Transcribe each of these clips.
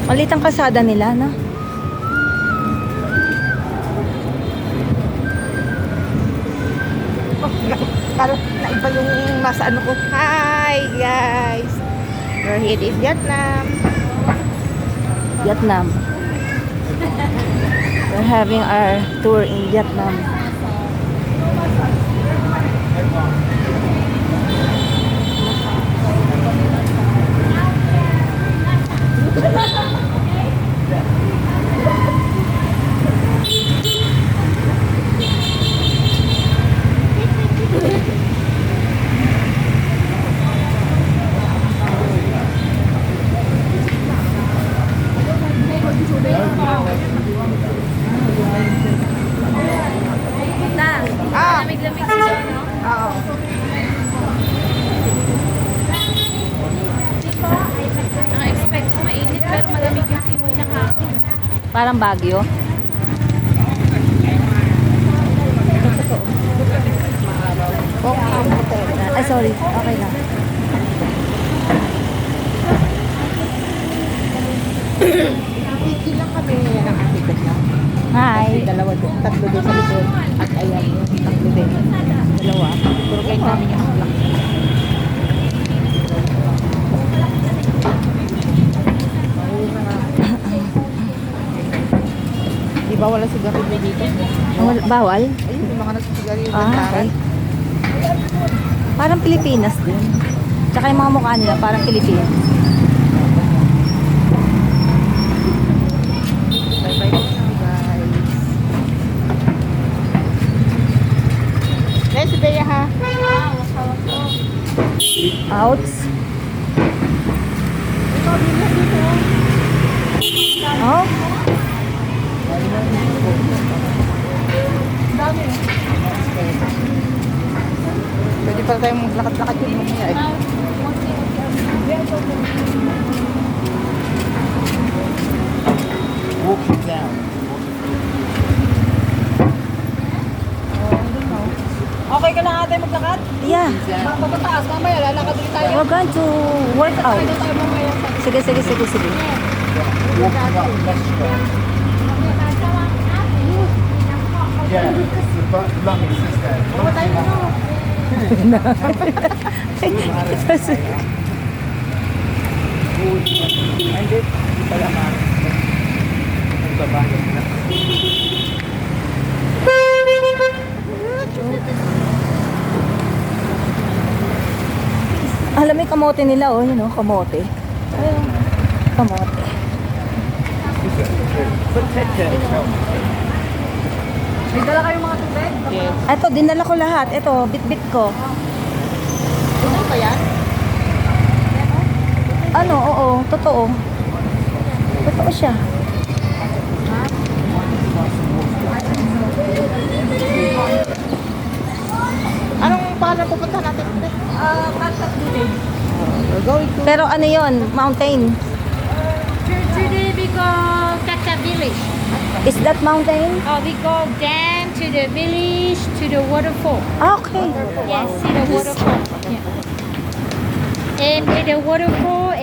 Maliit ang kalsada nila, no? Parang naiba yung nasa ano ko. Hi guys! We're here in Vietnam. Vietnam. We're having our tour in Vietnam. Ah! Lamig-lamig sila, no? Oo. Ang expect ko mainit pero malamig yung simoy ng hangin. Parang Baguio. Ay, sorry. Okay lang. Hindi lang kami nakakita na. Hi. Dalawa doon, tatlo doon sa likod. At ayan, tatlo din. Dalawa. Puro kayo namin yung aklak. Di ba wala sigarilyo dito? Bawal? Ayun, yung mga nagsigarilyo. Okay. Parang Pilipinas din. Tsaka yung mga mukha nila parang Pilipinas. Bye-bye po guys. Let's be ha. Outs. Oh. Pwede pala tayong maglakad-lakad yun mamaya eh. Walk it down. Okay ka lang ate maglakad? Yeah. Pagkataas mamaya, lalakad ulit tayo. We're going to work out. Tayo mamaya. Sige, sige, sige, sige. Walking up, less strong. Yeah, the lung is just there. Tayo mo. Hindi pala Alam mo yung kamote nila, oh, yun, oh, kamote. Ayun, kamote. May dala kayong mga tubig? Yes. Eto, dinala ko lahat. Eto, bit-bit ko. Ano ba yan? Ano, oo, totoo. Totoo siya. Anong pangalan pupunta natin? Contact village. We're going to... Pero ano yon, mountain? Today we go Kaka village. Is that mountain? We go down to the village to the waterfall. Ah, okay. Yes, see the waterfall. Yeah. And with the waterfall,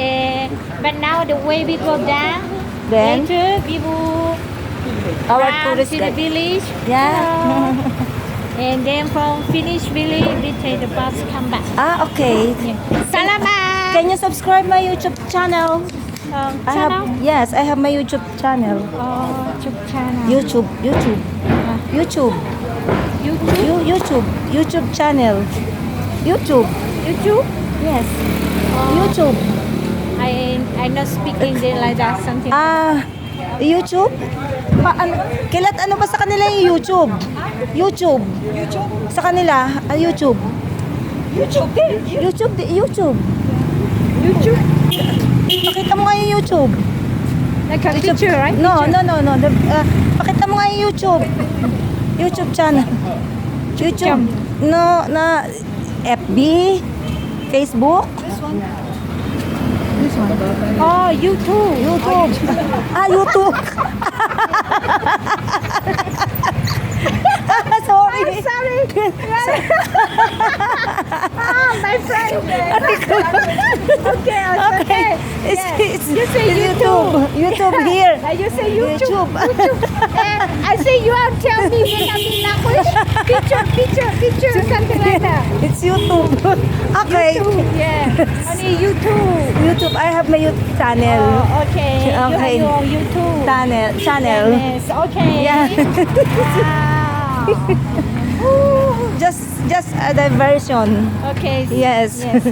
but now the way we go down, Then, later we will our round tourist to the guide. village. Yeah. And then from finish village, we take the bus come back. Ah, okay. Yeah. Salamat! Can you subscribe my YouTube channel? I have, Channel? yes, I have my YouTube channel. YouTube channel. YouTube, YouTube, YouTube, YouTube? YouTube channel. YouTube, YouTube? yes. YouTube. I not speak English like that something. YouTube? Kilat ano ba sa kanila yung YouTube? YouTube. YouTube? Sa kanila, YouTube. YouTube? YouTube, YouTube. YouTube? Pakita mo nga yung YouTube. Like a picture, right? No. Pakita mo nga yung YouTube. YouTube channel. YouTube. No, na FB, Facebook. Oh, YouTube. YouTube. YouTube. Sorry. Sorry. My friend. Okay, Okay. It's, Yeah. it's, You say it's YouTube. YouTube here. You say YouTube. YouTube. I say you are tell me Vietnamese language. Picture, something like that. It's YouTube. Okay. YouTube, yeah. Only YouTube. YouTube. I have my YouTube channel. Oh, okay. You have Okay. your own YouTube. Channel. Yes, okay. Yeah. Wow. Just a diversion. Okay. Yes. Yes.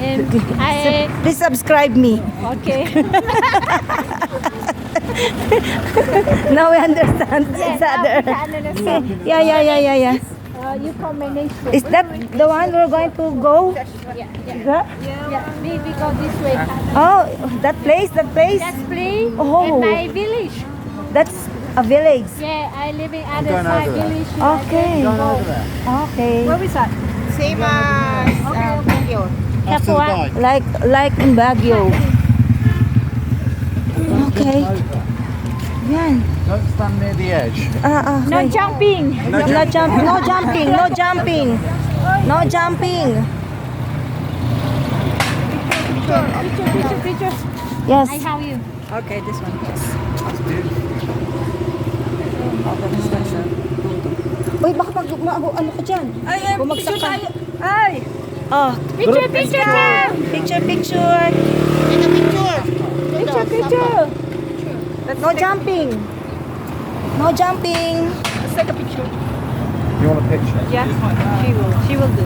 And I Please subscribe me. okay. Now we understand Yes, each other. I can understand. Yeah. You come my next week. Is that the one we're going to go? Yeah. We go this way. Oh, that place. That's play Oh. in my village. That's a village. Yeah, I live in other going side over there. village. Okay. Going over there. Okay. is that? Same as Baguio. After the Kapwa. bike. Like in Baguio. Okay. Yan. Don't stand near the edge. No Okay. jumping. No jumping. No jumping. Picture. Yes. I help you. Okay, this one. Uy, baka ano ka dyan? Bumagsak ka. Ay! Oh, Picture time. picture. Picture. No jumping. No jumping. Let's take a picture. You want a picture? Yeah. She will do.